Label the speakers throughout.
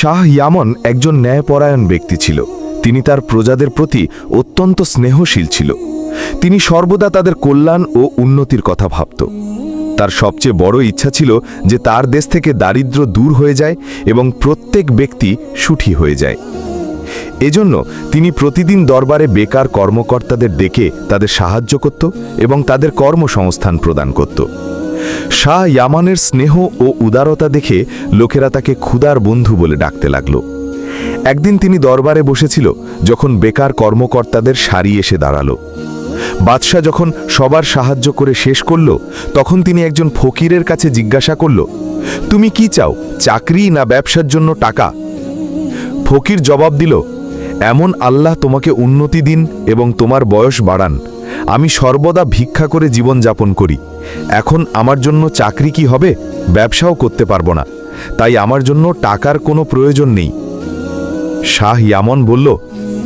Speaker 1: Shah Eamon একজন ন্যায়পরায়ণ ব্যক্তি ছিল। তিনি তার প্রজাদের প্রতি অত্যন্ত স্নেহশীল ছিল। তিনি সর্বদা তাদের কল্যাণ ও উন্নতির কথা ভাবত। তার সবচেয়ে বড় ইচ্ছা ছিল যে তার দেশ থেকে দারিদ্র্য দূর হয়ে যায় এবং প্রত্যেক ব্যক্তি সুখী হয়ে যায়। এজন্য তিনি প্রতিদিন দরবারে বেকার কর্মকর্তাদের ডেকে তাদের সাহায্য করত এবং তাদের কর্মসংস্থান প্রদান করত। শাহ ইয়ামানের স্নেহ ও উদারতা দেখে লোকেরা তাকে ক্ষুধার বন্ধু বলে ডাকতে লাগল। একদিন তিনি দরবারে বসেছিল যখন বেকার কর্মকর্তাদের সারি এসে দাঁড়াল। বাদশাহ যখন সবার সাহায্য করে শেষ করল, তখন তিনি একজন ফকিরের কাছে জিজ্ঞাসা করল, তুমি কি চাও, চাকরি না ব্যবসার জন্য টাকা? ফকির জবাব দিল, এমন আল্লাহ তোমাকে উন্নতি দিন এবং তোমার বয়স বাড়ান। আমি সর্বদা ভিক্ষা করে জীবন যাপন করি। এখন আমার জন্য চাকরি কি হবে, ব্যবসাও করতে পারবো না, তাই আমার জন্য টাকার কোনো প্রয়োজন নেই। শাহ ইয়ামন বলল,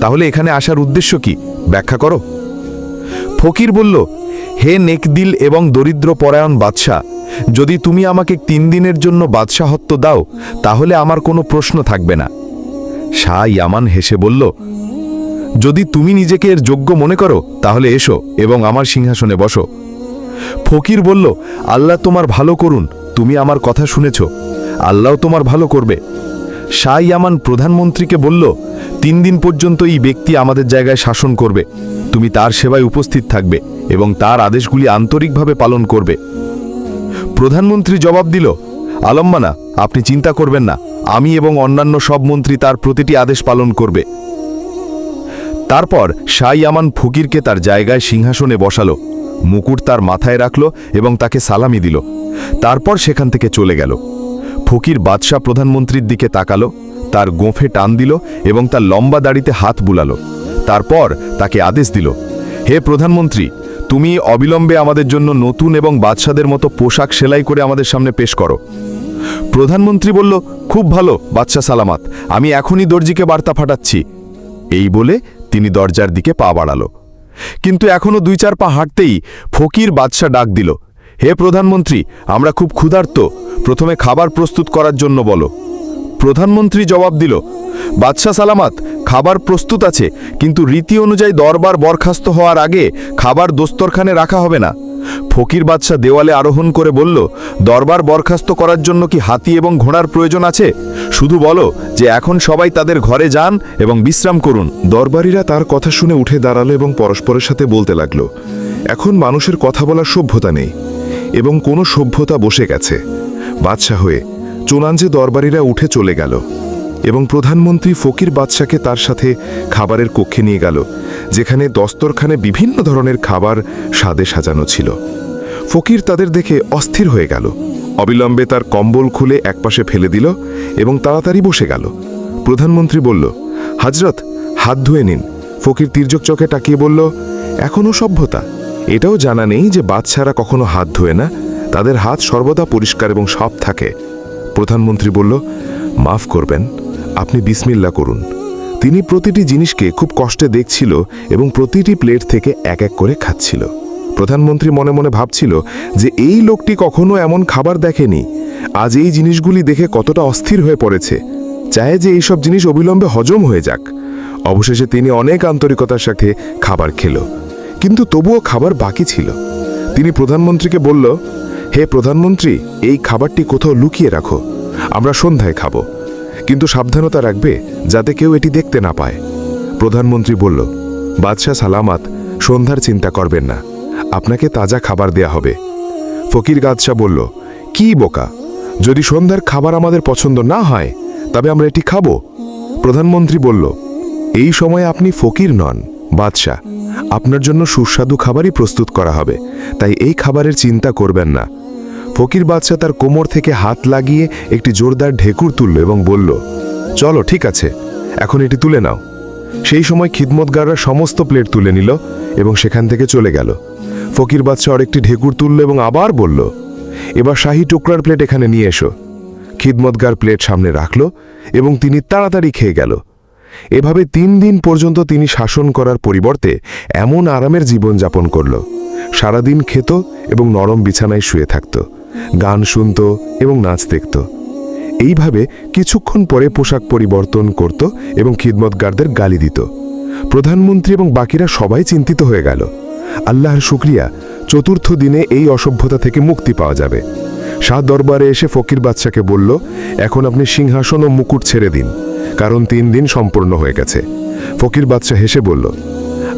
Speaker 1: তাহলে এখানে আসার উদ্দেশ্য কি, ব্যাখ্যা করো। ফকির বলল, হে নেকদিল এবং দরিদ্র পরায়ণ বাদশাহ, যদি তুমি আমাকে 3 দিনের জন্য বাদশাহত্ব দাও তাহলে আমার কোনো প্রশ্ন থাকবে না। শাহ ইয়ামান হেসে বলল, যদি তুমি নিজেকে এর যোগ্য মনে করো তাহলে এসো এবং আমার সিংহাসনে বসো। ফকির বলল, আল্লাহ তোমার ভালো করুন, তুমি আমার কথা শুনেছ, আল্লাহ তোমার ভালো করবে। শাহ ইয়ামান প্রধানমন্ত্রীকে বলল, 3 দিন পর্যন্ত এই ব্যক্তি আমাদের জায়গায় শাসন করবে। তুমি তার সেবায় উপস্থিত থাকবে এবং তার আদেশগুলি আন্তরিকভাবে পালন করবে। প্রধানমন্ত্রী জবাব দিল, আলম্মানা, আপনি চিন্তা করবেন না, আমি এবং অন্যান্য সব মন্ত্রী তার প্রতিটি আদেশ পালন করবে। তারপর শাহ ইয়ামান ফকিরকে তার জায়গায় সিংহাসনে বসালো, মুকুট তার মাথায় রাখল এবং তাকে সালামি দিল। তারপর সেখান থেকে চলে গেল। ফকির বাদশাহ প্রধানমন্ত্রীর দিকে তাকালো, তার গোঁফে টান দিল এবং তার লম্বা দাড়িতে হাত বুলালো। তারপর তাকে আদেশ দিল, হে প্রধানমন্ত্রী, তুমি অবিলম্বে আমাদের জন্য নতুন এবং বাদশাদের মতো পোশাক সেলাই করে আমাদের সামনে পেশ করো। প্রধানমন্ত্রী বলল, খুব ভালো বাদশাহ সালামাত, আমি এখনই দর্জিকে বার্তা পাঠাচ্ছি। এই বলে তিনি দরজার দিকে পা বাড়ালো। কিন্তু এখনও 2-4 পা হাঁটতেই ফকির বাদশাহ ডাক দিল, হে প্রধানমন্ত্রী, আমরা খুব ক্ষুধার্ত, প্রথমে খাবার প্রস্তুত করার জন্য বলো। প্রধানমন্ত্রী জবাব দিল, বাদশাহ সালামাত, খাবার প্রস্তুত আছে, কিন্তু রীতি অনুযায়ী দরবার বরখাস্ত হওয়ার আগে খাবার দস্তরখানে রাখা হবে না। ফকির বাদশাহ দেওয়ালে আরোহণ করে বলল, দরবার বরখাস্ত করার জন্য কি হাতি এবং ঘোড়ার প্রয়োজন আছে? শুধু বলো যে এখন সবাই তাদের ঘরে যান এবং বিশ্রাম করুন।
Speaker 2: দরবারীরা তার কথা শুনে উঠে দাঁড়ালো এবং পরস্পরের সাথে বলতে লাগলো, এখন মানুষের কথা বলার সভ্যতা নেই এবং কোনো সভ্যতা বসে গেছে। বাদশাহ হয়ে চোনাঞ্জে দরবারীরা উঠে চলে গেল এবং প্রধানমন্ত্রী ফকির বাদশাকে তার সাথে খাবারের কক্ষে নিয়ে গেল, যেখানে দস্তরখানে বিভিন্ন ধরনের খাবার স্বাদে সাজানো ছিল। ফকির তাদের দেখে অস্থির হয়ে গেল, অবিলম্বে তার কম্বল খুলে একপাশে ফেলে দিল এবং তাড়াতাড়ি বসে গেল। প্রধানমন্ত্রী বলল, হযরত, হাত ধুয়ে নিন। ফকির তির্যক চোখে তাকিয়ে বলল, এখনও সভ্যতা? এটাও জানা নেই যে বাদশারা কখনো হাত ধোয় না, তাদের হাত সর্বদা পরিষ্কার এবং সাফ থাকে। প্রধানমন্ত্রী বলল, মাফ করবেন, আপনি বিসমিল্লাহ করুন। তিনি প্রতিটি জিনিসকে খুব কষ্টে দেখছিল এবং প্রতিটি প্লেট থেকে এক এক করে খাচ্ছিল। প্রধানমন্ত্রী মনে মনে ভাবছিল যে এই লোকটি কখনো এমন খাবার দেখেনি, আজ এই জিনিসগুলি দেখে কতটা অস্থির হয়ে পড়েছে, চায় যে এইসব জিনিস অবিলম্বে হজম হয়ে যাক। অবশেষে তিনি অনেক আন্তরিকতার সাথে খাবার খেল, কিন্তু তবুও খাবার বাকি ছিল। তিনি প্রধানমন্ত্রীকে বলল, হে প্রধানমন্ত্রী, এই খাবারটি কোথাও লুকিয়ে রাখো, আমরা সন্ধ্যায় খাব, কিন্তু সাবধানতা রাখবে যাতে কেউ এটি দেখতে না পায়। প্রধানমন্ত্রী বলল, বাদশাহ সালামাত, সন্ধ্যার চিন্তা করবেন না, আপনাকে তাজা খাবার দেয়া হবে। ফকির বাদশাহ বলল, কি বোকা, যদি সন্ধ্যার খাবার আমাদের পছন্দ না হয় তবে আমরা এটি খাব। প্রধানমন্ত্রী বলল, এই সময় আপনি ফকির নন, বাদশাহ, আপনার জন্য সুস্বাদু খাবারই প্রস্তুত করা হবে, তাই এই খাবারের চিন্তা করবেন না। ফকির বাদশাহ তার কোমর থেকে হাত লাগিয়ে একটি জোরদার ঢেকুর তুলল এবং বলল, চলো ঠিক আছে, এখন এটি তুলে নাও। সেই সময় খিদমতগাররা সমস্ত প্লেট তুলে নিল এবং সেখান থেকে চলে গেল। ফকির বাদশাহ আরেকটি ঢেকুর তুলল এবং আবার বলল, এবার শাহী টুকরার প্লেট এখানে নিয়ে এসো। খিদমতগার প্লেট সামনে রাখল এবং তিনি তাড়াতাড়ি খেয়ে গেল। এভাবে 3 দিন পর্যন্ত তিনি শাসন করার পরিবর্তে এমন আরামের জীবনযাপন করল। সারাদিন খেত এবং নরম বিছানায় শুয়ে থাকত, গান শুনত এবং নাচ দেখত। এইভাবে কিছুক্ষণ পরে পোশাক পরিবর্তন করত এবং খিদমতগারদের গালি দিত। প্রধানমন্ত্রী এবং বাকিরা সবাই চিন্তিত হয়ে গেল। আল্লাহর শুকরিয়া, চতুর্থ দিনে এই অসভ্যতা থেকে মুক্তি পাওয়া যাবে। শাহ দরবারে এসে ফকির বাদশাকে বলল, এখন আপনি সিংহাসন ও মুকুট ছেড়ে দিন, কারণ 3 দিন সম্পূর্ণ হয়ে গেছে। ফকির বাদশা হেসে বলল,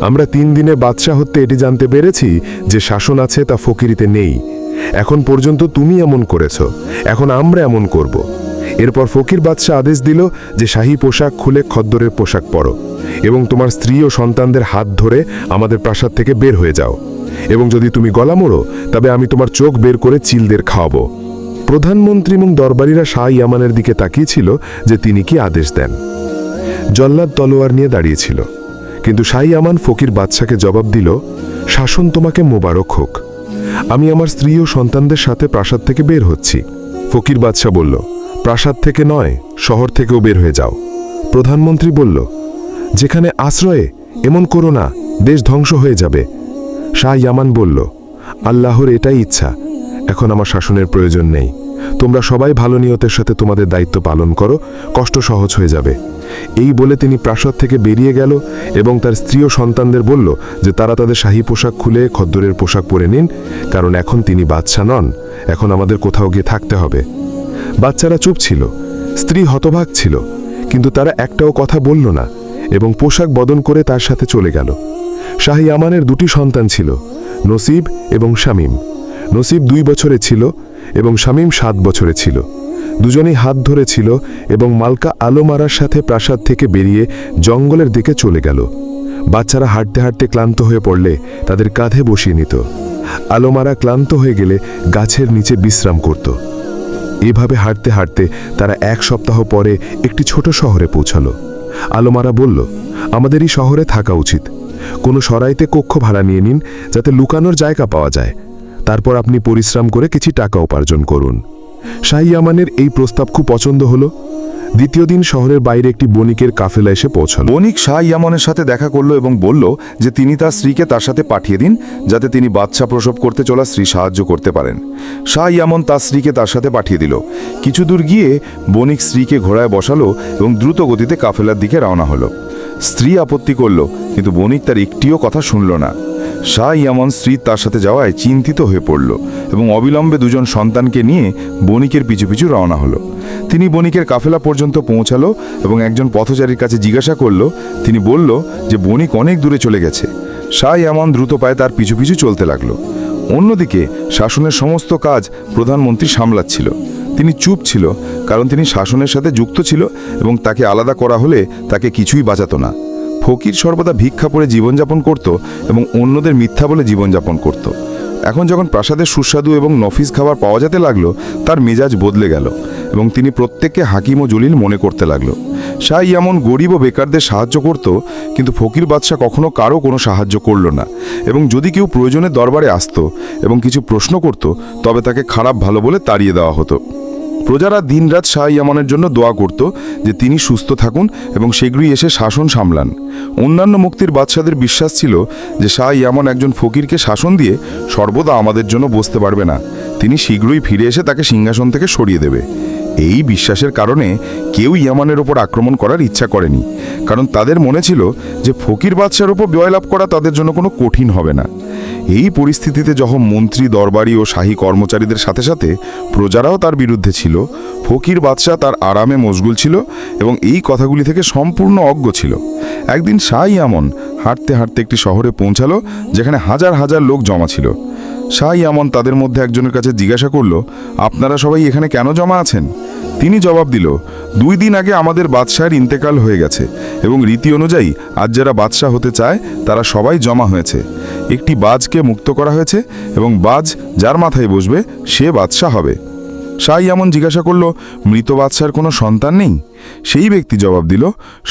Speaker 2: আমরা 3 দিনে বাদশাহ হতে এটি জানতে পেরেছি যে শাসন আছে তা ফকিরিতে নেই। এখন পর্যন্ত তুমি এমন করেছ, এখন আমরা এমন করব। এরপর ফকির বাদশাহ আদেশ দিল যে শাহী পোশাক খুলে খদ্দরের পোশাক পরো এবং তোমার স্ত্রী ও সন্তানদের হাত ধরে আমাদের প্রাসাদ থেকে বের হয়ে যাও, এবং যদি তুমি গলা মোড়ো তবে আমি তোমার চোখ বের করে চিলদের খাওয়াবো। প্রধানমন্ত্রী এবং দরবারীরা শাহ ইয়ামানের দিকে তাকিয়েছিল যে তিনি কি আদেশ দেন। জল্লাদ তলোয়ার নিয়ে দাঁড়িয়েছিল, কিন্তু শাহ ইয়ামান ফকির বাদশাকে জবাব দিল, শাসন তোমাকে মোবারক হোক, আমি আমার স্ত্রী ও সন্তানদের সাথে প্রাসাদ থেকে বের হচ্ছি। ফকির বাদশা বলল, প্রাসাদ থেকে নয়, শহর থেকেও বের হয়ে যাও। প্রধানমন্ত্রী বলল, যেখানে আশ্রয়ে এমন করো না, দেশ ধ্বংস হয়ে যাবে। শাহ ইয়ামান বলল, আল্লাহর এটাই ইচ্ছা, এখন আমার শাসনের প্রয়োজন নেই। তোমরা সবাই ভালো নিয়তের সাথে তোমাদের দায়িত্ব পালন করো, কষ্ট সহজ হয়ে যাবে। এই বলে তিনি প্রাসাদ থেকে বেরিয়ে গেল এবং তার স্ত্রী ও সন্তানদের বলল যে তারা তাদের শাহী পোশাক খুলে খদ্দরের পোশাক পরে নিন, কারণ এখন তিনি বাদশা নন, এখন আমাদের কোথাও গিয়ে থাকতে হবে। বাচ্চারা চুপ ছিল, স্ত্রী হতবাক ছিল, কিন্তু তারা একটাও কথা বলল না এবং পোশাক বদন করে তার সাথে চলে গেল। শাহ ইয়ামানের 2টি সন্তান ছিল, নসিব এবং শামীম। নসিব 2 বছরে ছিল এবং শামীম 7 বছরে ছিল। দুজনেই হাত ধরেছিল এবং মালকা আলোমারার সাথে প্রাসাদ থেকে বেরিয়ে জঙ্গলের দিকে চলে গেল। বাচ্চারা হাঁটতে হাঁটতে ক্লান্ত হয়ে পড়লে তাদের কাঁধে বসিয়ে নিত। আলোমারা ক্লান্ত হয়ে গেলে গাছের নিচে বিশ্রাম করত। এভাবে হাঁটতে হাঁটতে তারা 1 সপ্তাহ পরে একটি ছোট শহরে পৌঁছালো। আলোমারা বলল, আমাদের এই শহরে থাকা উচিত। কোনো সরাইতে কক্ষ ভাড়া নিয়ে নিন, যাতে লুকানোর জায়গা পাওয়া যায়। তারপর আপনি পরিশ্রম করে কিছু টাকা উপার্জন করুন। শাহ ইয়ামানের এই প্রস্তাব খুব পছন্দ হলো। দ্বিতীয় দিন শহরের বাইরে একটি বণিকের কাফেলা এসে পৌঁছালো।
Speaker 1: বণিক শাহ ইয়ামানের সাথে দেখা করলো এবং বলল যে তিনি তার স্ত্রীকে তার সাথে পাঠিয়ে দিন, যাতে তিনি বাচ্চা প্রসব করতে চলা স্ত্রী সাহায্য করতে পারেন। শাহ ইয়ামান তার স্ত্রীকে তার সাথে পাঠিয়ে দিল। কিছু দূর গিয়ে বণিক স্ত্রীকে ঘোড়ায় বসালো এবং দ্রুত গতিতে কাফেলার দিকে রওনা হলো। স্ত্রী আপত্তি করল, কিন্তু বণিক তার একটিও কথা শুনল না। শাহ ইয়ামান স্ত্রী তার সাথে যাওয়ায় চিন্তিত হয়ে পড়ল এবং অবিলম্বে 2 জন সন্তানকে নিয়ে বণিকের পিছু পিছু রওনা হলো। তিনি বণিকের কাফেলা পর্যন্ত পৌঁছালো এবং একজন পথচারীর কাছে জিজ্ঞাসা করল। তিনি বলল যে বণিক অনেক দূরে চলে গেছে। শাহ ইয়ামান দ্রুত পায়ে তার পিছু পিছু চলতে লাগলো। অন্যদিকে শাসনের সমস্ত কাজ প্রধানমন্ত্রী সামলাচ্ছিল। তিনি চুপ ছিল, কারণ তিনি শাসনের সাথে যুক্ত ছিল এবং তাকে আলাদা করা হলে তাকে কিছুই বাঁচাতো না। ফকির সর্বদা ভিক্ষা করে জীবনযাপন করত এবং অন্যদের মিথ্যা বলে জীবনযাপন করত। এখন যখন প্রাসাদের সুস্বাদু এবং নফিস খাবার পাওয়া যেতে লাগলো, তার মেজাজ বদলে গেল এবং তিনি প্রত্যেককে হাকিম ও জলিল মনে করতে লাগলো। শাহ ইয়ামান গরিব ও বেকারদের সাহায্য করত, কিন্তু ফকির বাদশাহ কখনো কারো কোনো সাহায্য করল না এবং যদি কেউ প্রয়োজনে দরবারে আসতো এবং কিছু প্রশ্ন করত, তবে তাকে খারাপ ভালো বলে তাড়িয়ে দেওয়া হতো। প্রজারা দিনরাত শাহ ইয়ামানের জন্য দোয়া করত যে তিনি সুস্থ থাকুন এবং শীঘ্রই এসে শাসন সামলান। অন্যান্য মুক্তির বাদশাদের বিশ্বাস ছিল যে শাহ ইয়ামান একজন ফকিরকে শাসন দিয়ে সর্বদা আমাদের জন্য বসতে পারবে না, তিনি শীঘ্রই ফিরে এসে তাকে সিংহাসন থেকে সরিয়ে দেবে। এই বিশ্বাসের কারণে কেউ ইয়ামানের ওপর আক্রমণ করার ইচ্ছা করেনি, কারণ তাদের মনে ছিল যে ফকির বাদশার ওপর জয়লাভ করা তাদের জন্য কোনো কঠিন হবে না। এই পরিস্থিতিতে যখন মন্ত্রী, দরবারি ও শাহী কর্মচারীদের সাথে সাথে প্রজারাও তার বিরুদ্ধে ছিল, ফকির বাদশাহ তার আরামে মশগুল ছিল এবং এই কথাগুলি থেকে সম্পূর্ণ অজ্ঞ ছিল। একদিন শাহ ইয়ামান হাঁটতে হাঁটতে একটি শহরে পৌঁছালো, যেখানে হাজার হাজার লোক জমা ছিল। শাহ ইয়ামান তাদের মধ্যে একজনের কাছে জিজ্ঞাসা করল, আপনারা সবাই এখানে কেন জমা আছেন? তিনি জবাব দিল, 2 দিন আগে আমাদের বাদশাহের ইন্তেকাল হয়ে গেছে এবং রীতি অনুযায়ী আজ যারা বাদশাহ হতে চায় তারা সবাই জমা হয়েছে। একটি বাজকে মুক্ত করা হয়েছে এবং বাজ যার মাথায় বসবে সে বাদশাহ হবে। শাহ ইয়ামান জিজ্ঞাসা করল, মৃত বাদশাহের কোনো সন্তান নেই? সেই ব্যক্তি জবাব দিল,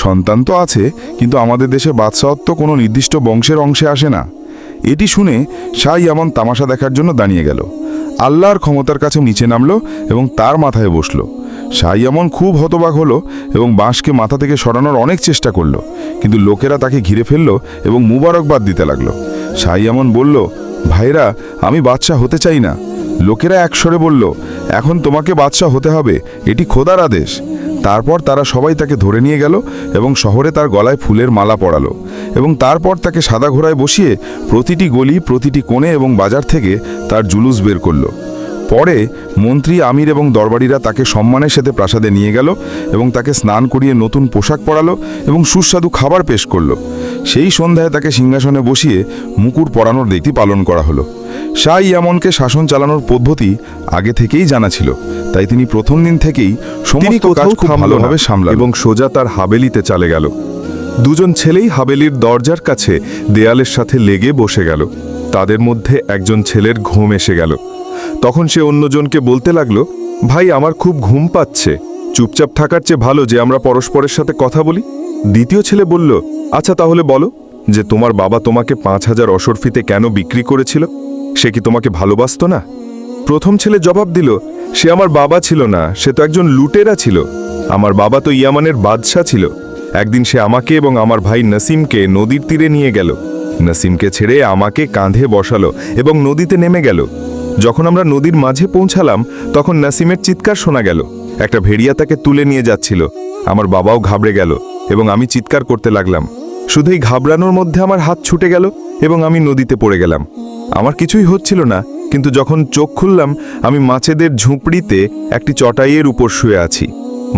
Speaker 1: সন্তান তো আছে, কিন্তু আমাদের দেশে বাদশাহত্ব কোনো নির্দিষ্ট বংশের অংশে আসে না। এটি শুনে শাহ ইয়ামান তামাশা দেখার জন্য দাঁড়িয়ে গেল। আল্লাহর ক্ষমতার কাছে নিচে নামলো এবং তার মাথায় বসলো। শাহ ইয়ামান খুব হতবাক হলো এবং বাঁশকে মাথা থেকে সরানোর অনেক চেষ্টা করলো, কিন্তু লোকেরা তাকে ঘিরে ফেললো এবং মুবারকবাদ দিতে লাগলো। শাহ ইয়ামান বলল, ভাইরা, আমি বাদশাহ হতে চাই না। লোকেরা একস্বরে বলল,
Speaker 3: এখন তোমাকে বাদশাহ হতে হবে, এটি খোদার আদেশ। তারপর তারা সবাই তাকে ধরে নিয়ে গেল এবং শহরে তার গলায় ফুলের মালা পরালো এবং তারপর তাকে সাদা ঘোড়ায় বসিয়ে প্রতিটি গলি, প্রতিটি কোণে এবং বাজার থেকে তার জুলুস বের করল। পরে মন্ত্রী, আমির এবং দরবারিরা তাকে সম্মানের সাথে প্রাসাদে নিয়ে গেল এবং তাকে স্নান করিয়ে নতুন পোশাক পরালো এবং সুস্বাদু খাবার পেশ করলো। সেই সন্ধ্যায় তাকে সিংহাসনে বসিয়ে মুকুট পরানোর রীতি পালন করা হলো। শাহ ইয়ামনকে শাসন চালানোর পদ্ধতি আগে থেকেই জানা ছিল, তাই তিনি প্রথম দিন থেকেই সমস্ত কাজ খুব ভালোভাবে সামলালেন
Speaker 2: এবং সোজা তার হাবেলিতে চলে গেল। দুজন ছেলেই হাবেলির দরজার কাছে দেয়ালের সাথে লেগে বসে গেল। তাদের মধ্যে একজন ছেলের ঘুম এসে গেল। তখন সে অন্যজনকে বলতে লাগলো, ভাই, আমার খুব ঘুম পাচ্ছে, চুপচাপ থাকার চেয়ে ভালো যে আমরা পরস্পরের সাথে কথা বলি। দ্বিতীয় ছেলে বলল, আচ্ছা তাহলে বলো যে তোমার বাবা তোমাকে 5,000 অশরফিতে কেন বিক্রি করেছিল? সে কি তোমাকে ভালোবাসতো না? প্রথম ছেলে জবাব দিল, সে আমার বাবা ছিল না, সে তো একজন লুটেরা ছিল। আমার বাবা তো ইয়ামানের বাদশাহ ছিল। একদিন সে আমাকে এবং আমার ভাই নাসিমকে নদীর তীরে নিয়ে গেল। নাসিমকে ছেড়ে আমাকে কাঁধে বসালো এবং নদীতে নেমে গেল। যখন আমরা নদীর মাঝে পৌঁছালাম তখন নাসিমের চিৎকার শোনা গেল। একটা ভেড়িয়া তাকে তুলে নিয়ে যাচ্ছিল। আমার বাবাও ঘাবড়ে গেল এবং আমি চিৎকার করতে লাগলাম। শুধুই ঘাবড়ানোর মধ্যে আমার হাত ছুটে গেল এবং আমি নদীতে পড়ে গেলাম। আমার কিছুই হচ্ছিল না, কিন্তু যখন চোখ খুললাম আমি মাছেদের ঝুপড়িতে একটি চটাইয়ের উপর শুয়ে আছি।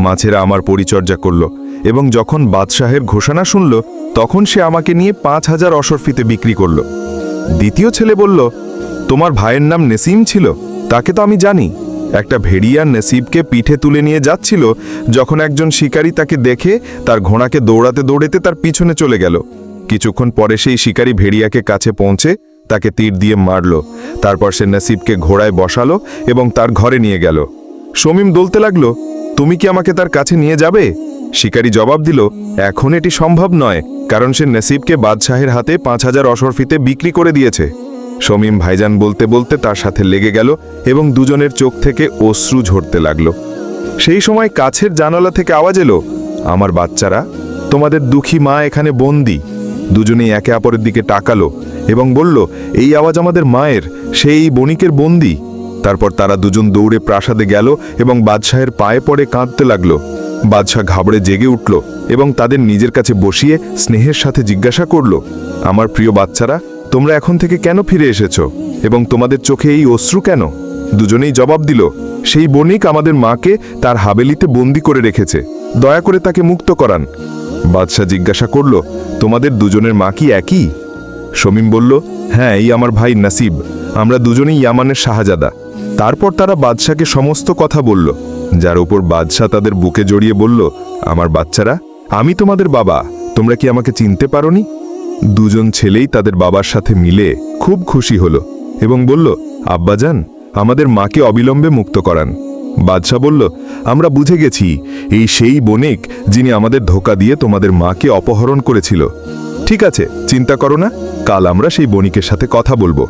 Speaker 2: মাছেরা আমার পরিচর্যা করল এবং যখন বাদশাহের ঘোষণা শুনল তখন সে আমাকে নিয়ে 5,000 অশরফিতে বিক্রি করল। দ্বিতীয় ছেলে বলল, তোমার ভাইয়ের নাম নসিম ছিল? তাকে তো আমি জানি। একটা ভেড়িয়া নসিবকে পিঠে তুলে নিয়ে যাচ্ছিল, যখন একজন শিকারী তাকে দেখে তার ঘোড়াকে দৌড়াতে দৌড়াতে তার পিছনে চলে গেল। কিছুক্ষণ পরে সেই শিকারী ভেড়িয়াকে কাছে পৌঁছে তাকে তীর দিয়ে মারল। তারপর সে নসিবকে ঘোড়ায় বসালো এবং তার ঘরে নিয়ে গেল। শমীম বলতে লাগলো, তুমি কি আমাকে তার কাছে নিয়ে যাবে? শিকারী জবাব দিল, এখন এটি সম্ভব নয়, কারণ সে নসিবকে বাদশাহের হাতে 5,000 অশরফিতে বিক্রি করে দিয়েছে। শমীম ভাইজান বলতে বলতে তার সাথে লেগে গেল এবং দুজনের চোখ থেকে অশ্রু ঝরতে লাগলো। সেই সময় কাছের জানালা থেকে আওয়াজ এলো, আমার বাচ্চারা, তোমাদের দুঃখী মা এখানে বন্দী। দুজনেই একে অপরের দিকে তাকালো এবং বলল, এই আওয়াজ আমাদের মায়ের, সেই বণিকের বন্দী। তারপর তারা দুজন দৌড়ে প্রাসাদে গেল এবং বাদশাহের পায়ে পড়ে কাঁদতে লাগলো। বাদশাহ ঘাবড়ে জেগে উঠল এবং তাদের নিজের কাছে বসিয়ে স্নেহের সাথে জিজ্ঞাসা করল, আমার প্রিয় বাচ্চারা, তোমরা এখন থেকে কেন ফিরে এসেছ এবং তোমাদের চোখে এই অশ্রু কেন? দুজনেই জবাব দিল, সেই বণিক আমাদের মাকে তার হাবেলিতে বন্দি করে রেখেছে, দয়া করে তাকে মুক্ত করান। বাদশাহ জিজ্ঞাসা করল, তোমাদের দুজনের মা কি একই? শমীম বলল, হ্যাঁ, এই আমার ভাই নাসিব, আমরা দুজনেই ইয়ামানের শাহজাদা। তারপর তারা বাদশাকে সমস্ত কথা বলল, যার উপর বাদশাহ তাদের বুকে জড়িয়ে বলল, আমার বাচ্চারা, আমি তোমাদের বাবা, তোমরা কি আমাকে চিনতে পারোনি? দুজন ছেলেই তাদের বাবার সাথে মিলে খুব খুশি হলো এবং বলল, আব্বাজান, আমাদের মাকে অবিলম্বে মুক্ত করান। বাদশাহ বলল, আমরা বুঝে গেছি, এই সেই বণিক যিনি আমাদের ধোঁকা দিয়ে তোমাদের মাকে অপহরণ করেছিল। ঠিক আছে, চিন্তা করো না, কাল আমরা সেই বণিকের সাথে কথা বলবো।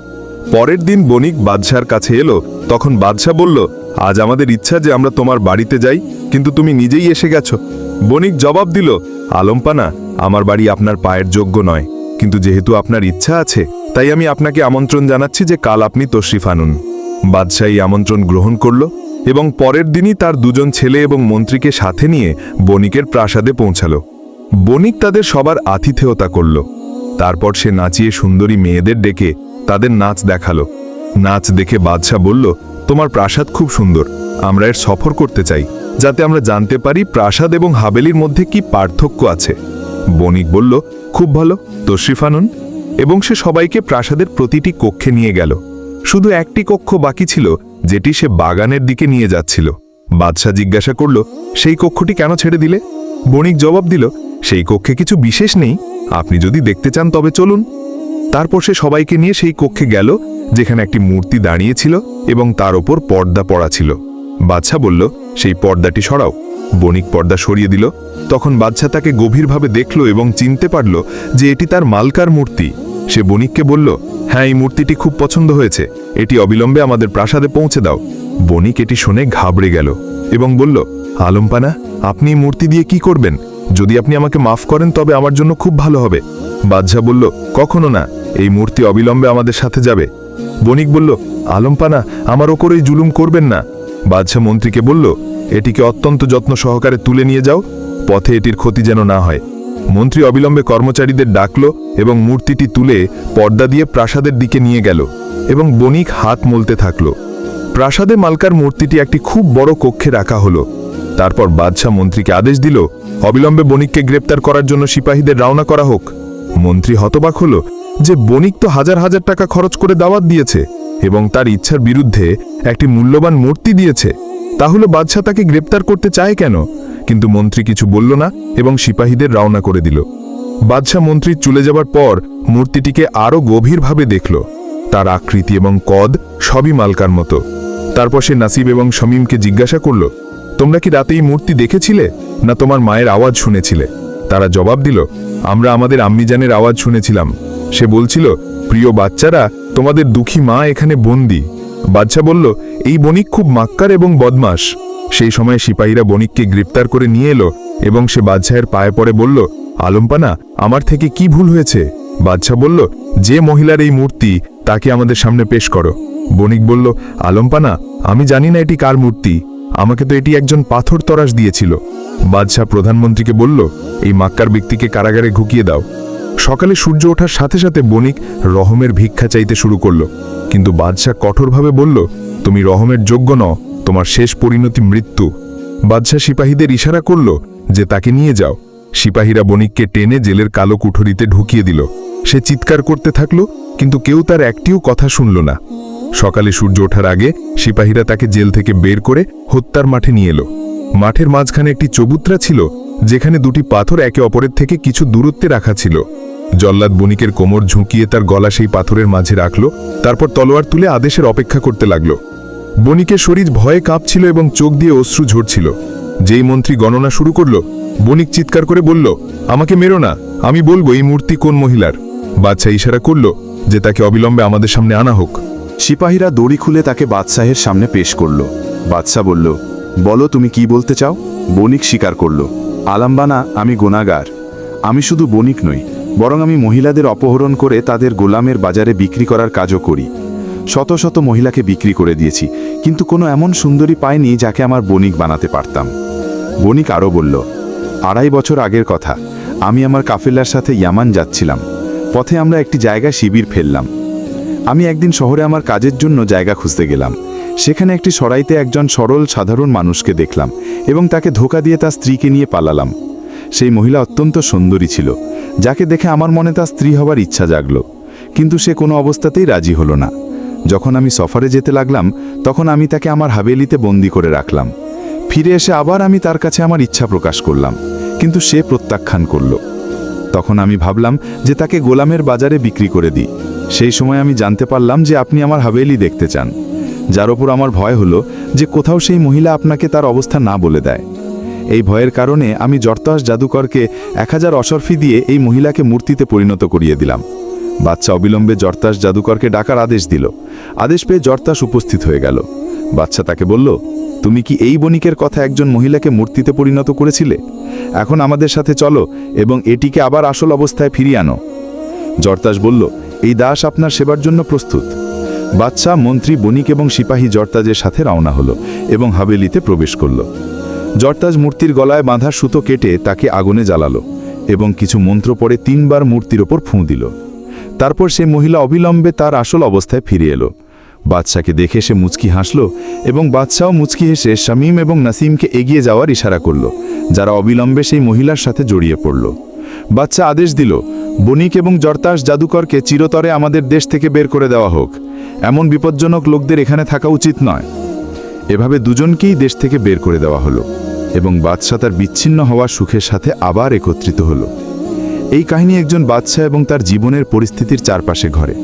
Speaker 2: পরের দিন বণিক বাদশার কাছে এলো। তখন বাদশাহ বলল, আজ আমাদের ইচ্ছা যে আমরা তোমার বাড়িতে যাই, কিন্তু তুমি নিজেই এসে গেছো। বণিক জবাব দিল, আলমপানা, আমার বাড়ি আপনার পায়ের যোগ্য নয়, কিন্তু যেহেতু আপনার ইচ্ছা আছে তাই আমি আপনাকে আমন্ত্রণ জানাচ্ছি যে কাল আপনি তশরিফ আনুন। বাদশাহ এই আমন্ত্রণ গ্রহণ করল এবং পরের দিনই তার দুজন ছেলে এবং মন্ত্রীকে সাথে নিয়ে বণিকের প্রাসাদে পৌঁছালো। বণিক তাদের সবার আতিথেয়তা করল। তারপর সে নাচিয়ে সুন্দরী মেয়েদের ডেকে তাদের নাচ দেখালো। নাচ দেখে বাদশাহ বলল, তোমার প্রাসাদ খুব সুন্দর, আমরা এর সফর করতে চাই, যাতে আমরা জানতে পারি প্রাসাদ এবং হাবেলির মধ্যে কি পার্থক্য আছে। বণিক বলল, খুব ভালো, তশরিফ আনুন। এবং সে সবাইকে প্রাসাদের প্রতিটি কক্ষে নিয়ে গেল। শুধু একটি কক্ষ বাকি ছিল, যেটি সে বাগানের দিকে নিয়ে যাচ্ছিল। বাদশাহ জিজ্ঞাসা করল, সেই কক্ষটি কেন ছেড়ে দিলে? বণিক জবাব দিল, সেই কক্ষে কিছু বিশেষ নেই, আপনি যদি দেখতে চান তবে চলুন। তারপর সে সবাইকে নিয়ে সেই কক্ষে গেল, যেখানে একটি মূর্তি দাঁড়িয়েছিল এবং তার ওপর পর্দা পড়া ছিল। বাদশাহ বলল, সেই পর্দাটি সরাও। বণিক পর্দা সরিয়ে দিল। তখন বাদশাহ তাকে গভীরভাবে দেখল এবং চিনতে পারল যে এটি তার মালকার মূর্তি। সে বণিককে বলল, হ্যাঁ, এই মূর্তিটি খুব পছন্দ হয়েছে, এটি অবিলম্বে আমাদের প্রাসাদে পৌঁছে দাও। বণিক এটি শুনে ঘাবড়ে গেল এবং বলল, আলমপানা, আপনি এই মূর্তি দিয়ে কি করবেন? যদি আপনি আমাকে মাফ করেন তবে আমার জন্য খুব ভালো হবে। বাদশাহ বলল, কখনো না, এই মূর্তি অবিলম্বে আমাদের সাথে যাবে। বণিক বলল, আলমপানা, আমার ওপর এই জুলুম করবেন না, বাদশাহ মন্ত্রীকে বলল, এটিকে অত্যন্ত যত্ন সহকারে তুলে নিয়ে যাও, পথে এটির ক্ষতি যেন না হয়। মন্ত্রী অবিলম্বে কর্মচারীদের ডাকল এবং মূর্তিটি তুলে পর্দা দিয়ে প্রাসাদের দিকে নিয়ে গেল এবং বণিক হাত মলতে থাকল। প্রাসাদে মালকার মূর্তিটি একটি খুব বড় কক্ষে রাখা হলো। তারপর বাদশাহ মন্ত্রীকে আদেশ দিল, অবিলম্বে বণিককে গ্রেপ্তার করার জন্য সিপাহীদের রওনা করা হোক। মন্ত্রী হতবাক হল যে বণিক তো হাজার হাজার টাকা খরচ করে দাওয়াত দিয়েছে এবং তার ইচ্ছার বিরুদ্ধে একটি মূল্যবান মূর্তি দিয়েছে, তাহলে বাদশাহ তাকে গ্রেপ্তার করতে চায় কেন? কিন্তু মন্ত্রী কিছু বলল না এবং সিপাহীদের রওনা করে দিল। বাদশাহ মন্ত্রীর চলে যাবার পর মূর্তিটিকে আরও গভীরভাবে দেখল। তার আকৃতি এবং কদ সবই মালকার মতো। তারপর সে নাসিব এবং শমীমকে জিজ্ঞাসা করল, তোমরা কি রাতে এই মূর্তি দেখেছিলে না তোমার মায়ের আওয়াজ শুনেছিলে? তারা জবাব দিল, আমরা আমাদের আম্মিজানের আওয়াজ শুনেছিলাম। সে বলছিল, প্রিয় বাচ্চারা, তোমাদের দুঃখী মা এখানে বন্দী। বাদশাহ বলল, এই বণিক খুব মাক্কার এবং বদমাস। সেই সময় সিপাহীরা বণিককে গ্রেপ্তার করে নিয়ে এলো এবং সে বাদশাহের পায়ে পড়ে বলল, আলমপানা, আমার থেকে কি ভুল হয়েছে? বাদশাহ বলল, যে মহিলার এই মূর্তি তাকে আমাদের সামনে পেশ করো। বণিক বলল, আলমপানা, আমি জানি না এটি কার মূর্তি, আমাকে তো এটি একজন পাথর তরাস দিয়েছিল। বাদশাহ প্রধানমন্ত্রীকে বলল, এই মাক্কার ব্যক্তিকে কারাগারে ঢুকিয়ে দাও। সকালে সূর্য ওঠার সাথে সাথে বণিক রহমের ভিক্ষা চাইতে শুরু করল, কিন্তু বাদশাহ কঠোরভাবে বলল, তুমি রহমের যোগ্য নও, তোমার শেষ পরিণতি মৃত্যু। বাদশাহ সিপাহীদের ইশারা করল যে তাকে নিয়ে যাও। সিপাহীরা বণিককে টেনে জেলের কালো কুঠরিতে ঢুকিয়ে দিল। সে চিৎকার করতে থাকল, কিন্তু কেউ তার একটিও কথা শুনল না। সকালে সূর্য ওঠার আগে সিপাহীরা তাকে জেল থেকে বের করে হত্যার মাঠে নিয়ে এলো। মাঠের মাঝখানে একটি চবুতরা ছিল, যেখানে দুটি পাথর একে অপরের থেকে কিছু দূরত্বে রাখা ছিল। জল্লাদ বণিকের কোমর ঝুঁকিয়ে তার গলা সেই পাথরের মাঝে রাখল, তারপর তলোয়ার তুলে আদেশের অপেক্ষা করতে লাগল। বণিকের শরীর ভয়ে কাঁপছিল এবং চোখ দিয়ে অশ্রু ঝরছিল। যেই মন্ত্রী গণনা শুরু করল, বণিক চিৎকার করে বলল, আমাকে মেরো না, আমি বলবো এই মূর্তি কোন মহিলার। বাদশাহ ইশারা করল যে তাকে অবিলম্বে আমাদের সামনে আনা হোক।
Speaker 4: সিপাহীরা দড়ি খুলে তাকে বাদশাহের সামনে পেশ করল। বাদশাহ বলল, বলো তুমি কি বলতে চাও? বণিক স্বীকার করল, আলাম্বানা, আমি গুনাহগার। আমি শুধু বণিক নই, বরং আমি মহিলাদের অপহরণ করে তাদের গোলামের বাজারে বিক্রি করার কাজও করি। শত শত মহিলাকে বিক্রি করে দিয়েছি, কিন্তু কোনো এমন সুন্দরী পাইনি যাকে আমার বণিক বানাতে পারতাম। বণিক আরও বলল, 2.5 বছর আগের কথা, আমি আমার কাফেলার সাথে ইয়ামান যাচ্ছিলাম। পথে আমরা একটি জায়গায় শিবির ফেললাম। আমি একদিন শহরে আমার কাজের জন্য জায়গা খুঁজতে গেলাম। সেখানে একটি সরাইতে একজন সরল সাধারণ মানুষকে দেখলাম এবং তাকে ধোঁকা দিয়ে তার স্ত্রীকে নিয়ে পালালাম। সেই মহিলা অত্যন্ত সুন্দরী ছিল, যাকে দেখে আমার মনে তার স্ত্রী হবার ইচ্ছা জাগল, কিন্তু সে কোনো অবস্থাতেই রাজি হলো না। যখন আমি সফরে যেতে লাগলাম, তখন আমি তাকে আমার হাভেলিতে বন্দি করে রাখলাম। ফিরে এসে আবার আমি তার কাছে আমার ইচ্ছা প্রকাশ করলাম, কিন্তু সে প্রত্যাখ্যান করল। তখন আমি ভাবলাম যে তাকে গোলামের বাজারে বিক্রি করে দিই। সেই সময় আমি জানতে পারলাম যে আপনি আমার হাভেলি দেখতে চান, যার ওপর আমার ভয় হলো যে কোথাও সেই মহিলা আপনাকে তার অবস্থা না বলে দেয়। এই ভয়ের কারণে আমি জর্তাস জাদুকরকে 1000 অশরফি দিয়ে এই মহিলাকে মূর্তিতে পরিণত করিয়ে দিলাম। বাদশাহ অবিলম্বে জর্তাস জাদুকরকে ডাকার আদেশ দিল। আদেশ পেয়ে জর্তাস উপস্থিত হয়ে গেল। বাদশাহ তাকে বলল, তুমি কি এই বণিকের কথা একজন মহিলাকে মূর্তিতে পরিণত করেছিলে? এখন আমাদের সাথে চলো এবং এটিকে আবার আসল অবস্থায় ফিরিয়ে আনো। জর্তাস বলল, এই দাস আপনার সেবার জন্য প্রস্তুত। বাদশাহ, মন্ত্রী, বণিক এবং সিপাহী জর্তাজের সাথে রওনা হলো এবং হাভেলিতে প্রবেশ করল। জর্তাজ মূর্তির গলায় বাঁধা সুতো কেটে তাকে আগুনে জ্বালালো এবং কিছু মন্ত্র পড়ে 3 বার মূর্তির ওপর ফুঁ দিল। তারপর সে মহিলা অবিলম্বে তার আসল অবস্থায় ফিরে এলো। বাদশাকে দেখে সে মুচকি হাসল এবং বাদশাও মুচকি হেসে শামীম এবং নাসিমকে এগিয়ে যাওয়ার ইশারা করল, যারা অবিলম্বে সেই মহিলার সাথে জড়িয়ে পড়ল। বাদশা আদেশ দিল, বণিক এবং জর্তাস জাদুকরকে চিরতরে আমাদের দেশ থেকে বের করে দেওয়া হোক। এমন বিপজ্জনক লোকদের এখানে থাকা উচিত নয়। এভাবে দুজনকেই দেশ থেকে বের করে দেওয়া হলো এবং বাদশা তার বিচ্ছিন্ন হওয়ার সুখের সাথে আবার একত্রিত হলো। এই কাহিনী একজন বাদশা এবং তার জীবনের পরিস্থিতির চারপাশে ঘরে।